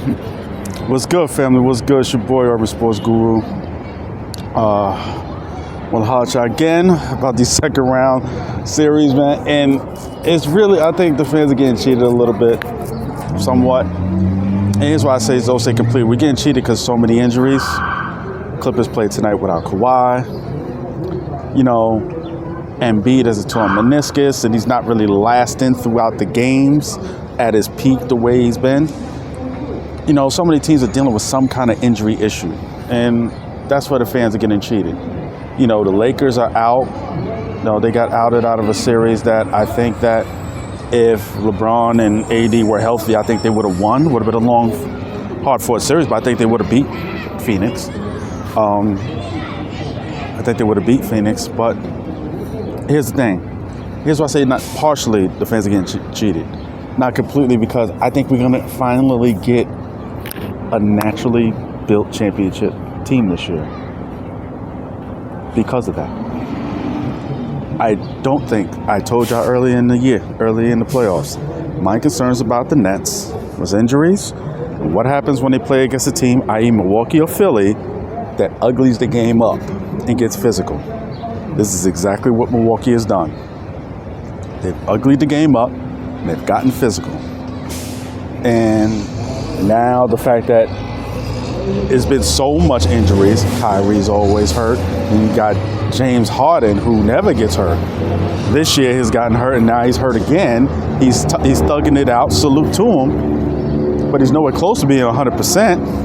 What's good, family? What's good? It's your boy, Urban Sports Guru. Want to holler at you again about the second round series, man. And it's really, I think the fans are getting cheated a little bit, somewhat. And here's why I say don't stay complete. We're getting cheated because so many injuries. Clippers played tonight without Kawhi. You know, Embiid has a torn meniscus, and he's not really lasting throughout the games at his peak the way he's been. You know, so many teams are dealing with some kind of injury issue, and that's where the fans are getting cheated. You know, the Lakers are out. You know, they got outed out of a series that I think that if LeBron and AD were healthy, I think they would have won. Would have been a long, hard-fought series, but I think they would have beat Phoenix. I think they would have beat Phoenix, but here's the thing. Here's why I say not partially the fans are getting cheated. Not completely, because I think we're going to finally get a naturally built championship team this year. Because of that. I don't think, I told y'all early in the year, early in the playoffs, my concerns about the Nets was injuries. And what happens when they play against a team, i.e. Milwaukee or Philly, that uglies the game up and gets physical. This is exactly what Milwaukee has done. They've uglied the game up and they've gotten physical. And now the fact that it's been so much injuries, Kyrie's always hurt, and you got James Harden, who never gets hurt. This year he's gotten hurt, and now he's hurt again. He's thugging it out, salute to him, but he's nowhere close to being 100%.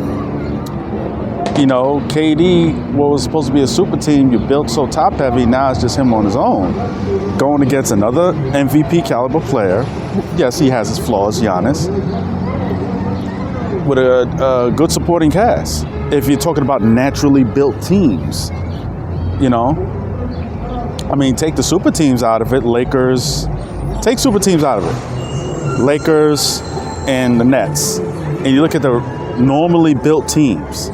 You know, KD, what was supposed to be a super team, you built so top heavy, now it's just him on his own. Going against another MVP caliber player. Yes, he has his flaws, Giannis. With a good supporting cast. If you're talking about naturally built teams, you know, I mean, take the super teams out of it. Take super teams out of it. Lakers and the Nets. And you look at the normally built teams.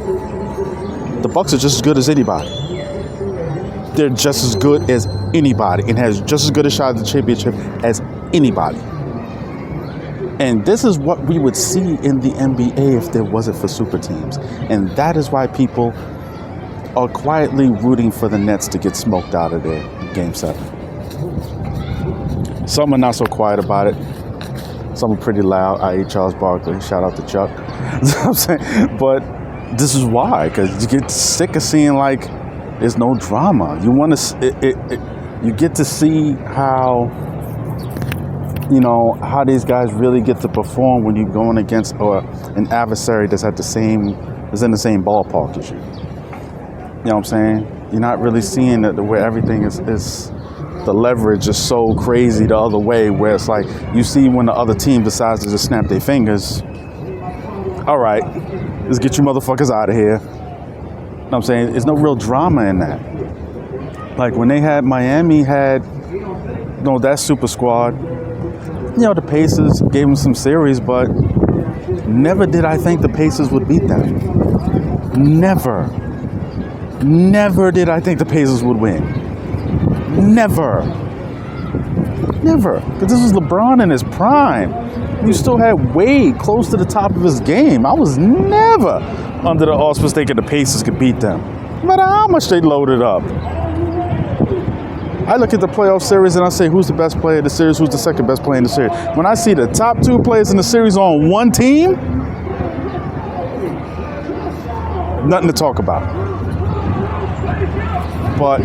The Bucks are just as good as anybody. They're just as good as anybody and has just as good a shot at the championship as anybody. And this is what we would see in the NBA if there wasn't for super teams. And that is why people are quietly rooting for the Nets to get smoked out of their Game 7. Some are not so quiet about it. Some are pretty loud, i.e. Charles Barkley. Shout out to Chuck. You know what I'm saying? But this is why, because you get sick of seeing like there's no drama. You want to, you get to see how, you know, how these guys really get to perform when you're going against an adversary that's in the same ballpark as you. You know what I'm saying? You're not really seeing that where everything is the leverage is so crazy the other way, where it's like you see when the other team decides to just snap their fingers. All right, let's get you motherfuckers out of here. You know what I'm saying? There's no real drama in that. Like when they had Miami had, you know, that super squad. You know, the Pacers gave them some series, but never did I think the Pacers would beat them. Never. Never did I think the Pacers would win. Never. Never. Because this was LeBron in his prime. You still had Wade close to the top of his game. I was never under the auspice thinking the Pacers could beat them. No matter how much they loaded up. I look at the playoff series and I say, who's the best player in the series? Who's the second best player in the series? When I see the top two players in the series on one team, nothing to talk about. But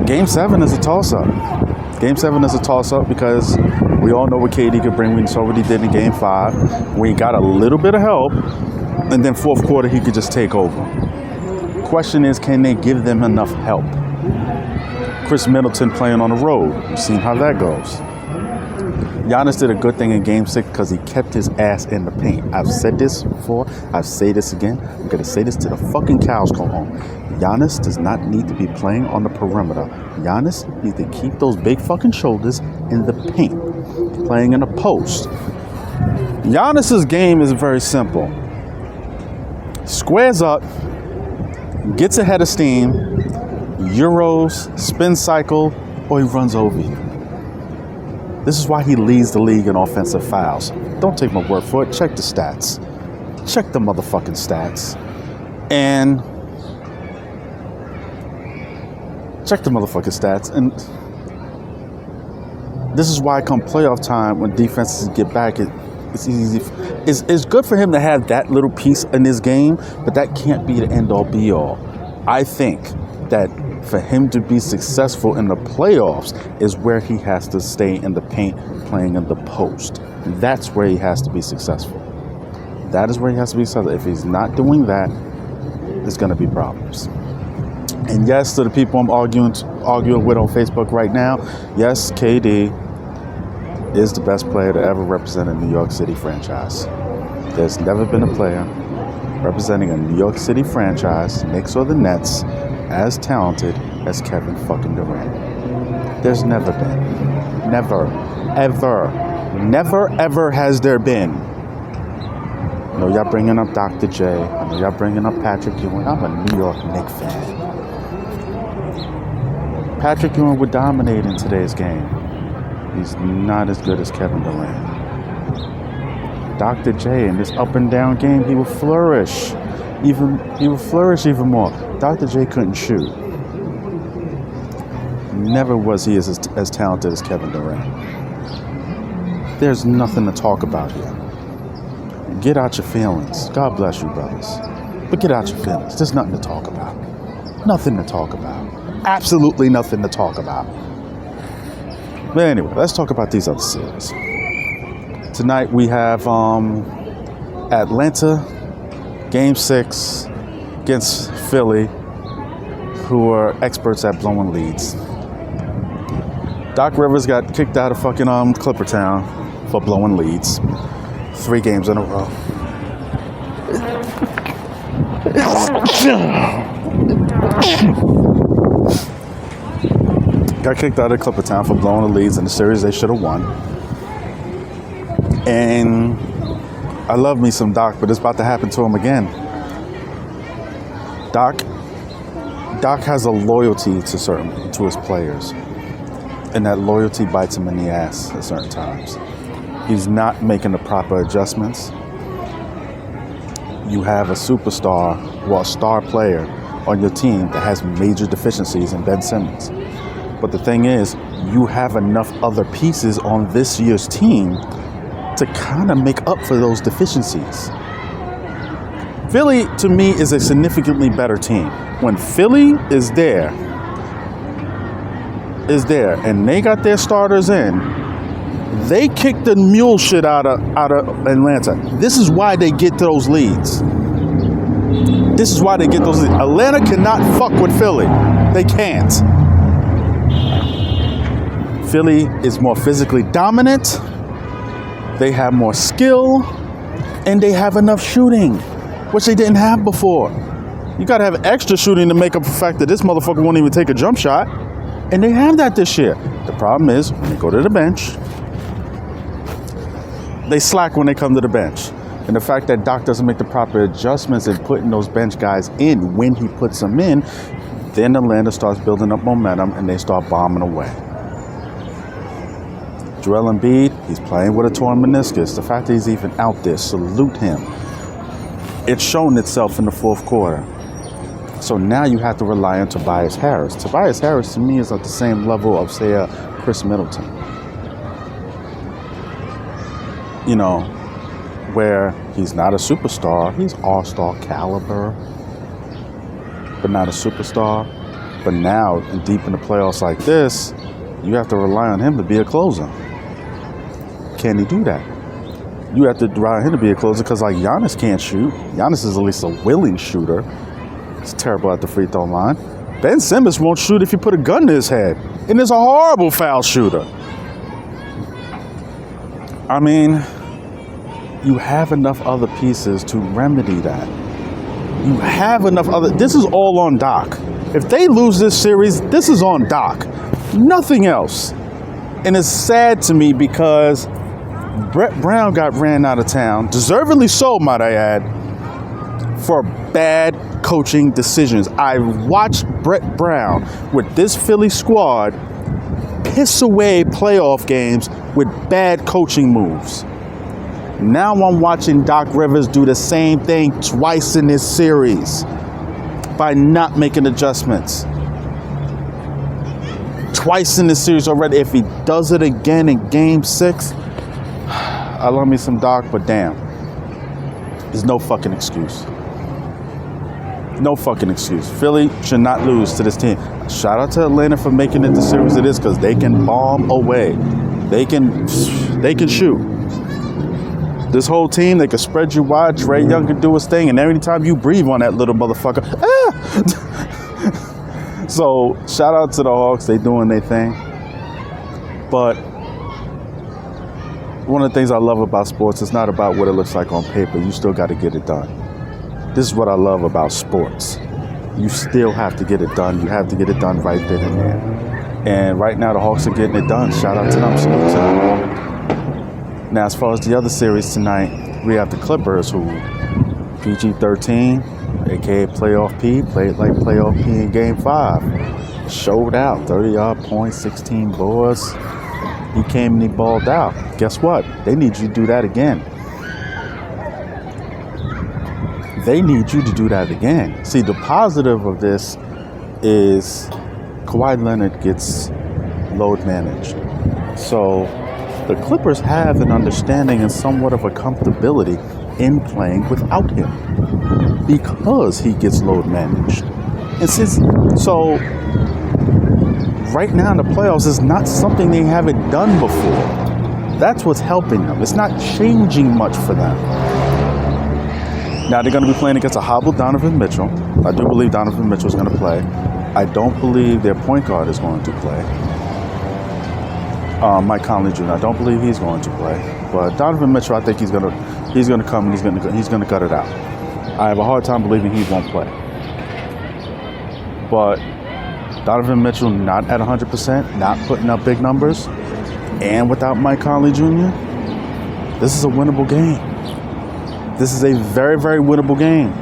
Game 7 is a toss-up. Game 7 is a toss-up because we all know what KD could bring. We saw what he did in Game 5. We got a little bit of help, and then fourth quarter he could just take over. Question is, can they give them enough help? Chris Middleton playing on the road. You've seen how that goes. Giannis did a good thing in Game 6 because he kept his ass in the paint. I've said this before. I'll say this again. I'm going to say this till the fucking cows go home. Giannis does not need to be playing on the perimeter. Giannis needs to keep those big fucking shoulders in the paint, playing in the post. Giannis's game is very simple. Squares up, gets ahead of steam, Euros, spin cycle, or he runs over you. This is why he leads the league in offensive fouls. Don't take my word for it. Check the stats. Check the motherfucking stats. And check the motherfucking stats. And this is why come playoff time, when defenses get back, it's easy. It's good for him to have that little piece in his game, but that can't be the end-all, be-all. I think that for him to be successful in the playoffs is where he has to stay in the paint, playing in the post. That's where he has to be successful. That is where he has to be successful. If he's not doing that, there's going to be problems. And yes, to the people I'm arguing with on Facebook right now, yes, KD is the best player to ever represent a New York City franchise. There's never been a player representing a New York City franchise, Knicks or the Nets, as talented as Kevin fucking Durant. There's never been. Never. Ever. Never, ever has there been. I know y'all bringing up Dr. J. I know y'all bringing up Patrick Ewing. I'm a New York Knicks fan. Patrick Ewing would dominate in today's game. He's not as good as Kevin Durant. Dr. J, in this up and down game, he will flourish. He will flourish even more. Dr. J couldn't shoot. Never was he as talented as Kevin Durant. There's nothing to talk about here. Get out your feelings. God bless you, brothers. But get out your feelings. There's nothing to talk about. Nothing to talk about. Absolutely nothing to talk about. But anyway, let's talk about these other series. Tonight we have Atlanta, Game 6 against Philly, who are experts at blowing leads. Doc Rivers got kicked out of fucking Clipper Town for blowing leads. 3 games in a row. Got kicked out of Clipper Town for blowing the leads in the series they should have won. And I love me some Doc, but it's about to happen to him again. Doc has a loyalty to his players, and that loyalty bites him in the ass at certain times. He's not making the proper adjustments. You have a superstar or a star player on your team that has major deficiencies in Ben Simmons. But the thing is, you have enough other pieces on this year's team to kind of make up for those deficiencies. Philly, to me, is a significantly better team. When Philly is there, and they got their starters in, they kick the mule shit out of Atlanta. This is why they get those leads. Atlanta cannot fuck with Philly. They can't. Philly is more physically dominant. They have more skill, and they have enough shooting, which they didn't have before. You got to have extra shooting to make up for the fact that this motherfucker won't even take a jump shot, and they have that this year. The problem is, when they go to the bench, they slack when they come to the bench. And the fact that Doc doesn't make the proper adjustments in putting those bench guys in when he puts them in, then Atlanta starts building up momentum, and they start bombing away. Joel Embiid, he's playing with a torn meniscus. The fact that he's even out there, salute him. It's shown itself in the fourth quarter. So now you have to rely on Tobias Harris. Tobias Harris, to me, is at the same level of, say, Chris Middleton. You know, where he's not a superstar. He's all-star caliber, but not a superstar. But now, deep in the playoffs like this, you have to rely on him to be a closer. Can he do that? You have to rely on him to be a closer because, like, Giannis can't shoot. Giannis is at least a willing shooter. He's terrible at the free throw line. Ben Simmons won't shoot if you put a gun to his head. And is a horrible foul shooter. I mean, you have enough other pieces to remedy that. You have enough other... This is all on Doc. If they lose this series, this is on Doc. Nothing else. And it's sad to me because Brett Brown got ran out of town, deservedly so, might I add, for bad coaching decisions. I watched Brett Brown with this Philly squad piss away playoff games with bad coaching moves. Now I'm watching Doc Rivers do the same thing twice in this series by not making adjustments. Twice in this series already. If he does it again in Game 6, I love me some Doc, but damn. There's no fucking excuse. No fucking excuse. Philly should not lose to this team. Shout out to Atlanta for making it the series it is, because they can bomb away. They can shoot. This whole team, they can spread you wide. Trae Young can do his thing, and every time you breathe on that little motherfucker, So shout out to the Hawks. They doing their thing. But one of the things I love about sports, it's not about what it looks like on paper. You still got to get it done. This is what I love about sports. You still have to get it done. You have to get it done right then and there. And right now, the Hawks are getting it done. Shout out to them. Salute to them. Now, as far as the other series tonight, we have the Clippers, who PG-13, a.k.a. Playoff P, played like Playoff P in Game 5. Showed out. 30-yard points, 16 boards. He came and he balled out. Guess what? They need you to do that again. They need you to do that again. See, the positive of this is Kawhi Leonard gets load managed. So the Clippers have an understanding and somewhat of a comfortability in playing without him because he gets load managed. And so right now in the playoffs is not something they haven't done before. That's what's helping them. It's not changing much for them. Now they're going to be playing against a hobbled Donovan Mitchell. I do believe Donovan Mitchell is going to play. I don't believe their point guard is going to play. Mike Conley Jr. I don't believe he's going to play. But Donovan Mitchell, I think he's going to come and he's going to gut it out. I have a hard time believing he won't play. But Donovan Mitchell not at 100%, not putting up big numbers, and without Mike Conley Jr., this is a winnable game. This is a very, very winnable game.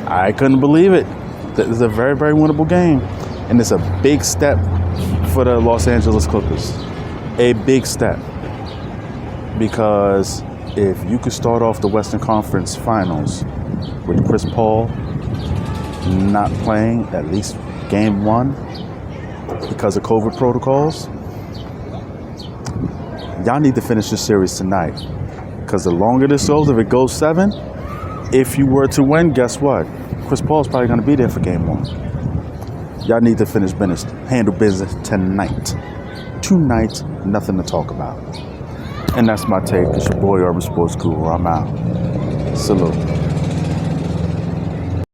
I couldn't believe it. This is a very, very winnable game. And it's a big step for the Los Angeles Clippers. A big step. Because if you could start off the Western Conference Finals with Chris Paul not playing at least Game 1 because of COVID protocols, y'all need to finish this series tonight. Because the longer this goes, if it goes 7, if you were to win, guess what? Chris Paul's probably going to be there for Game 1. Y'all need to finish business, handle business tonight. Tonight, nothing to talk about. And that's my take. It's your boy, Urban Sports Guru. I'm out. Salute.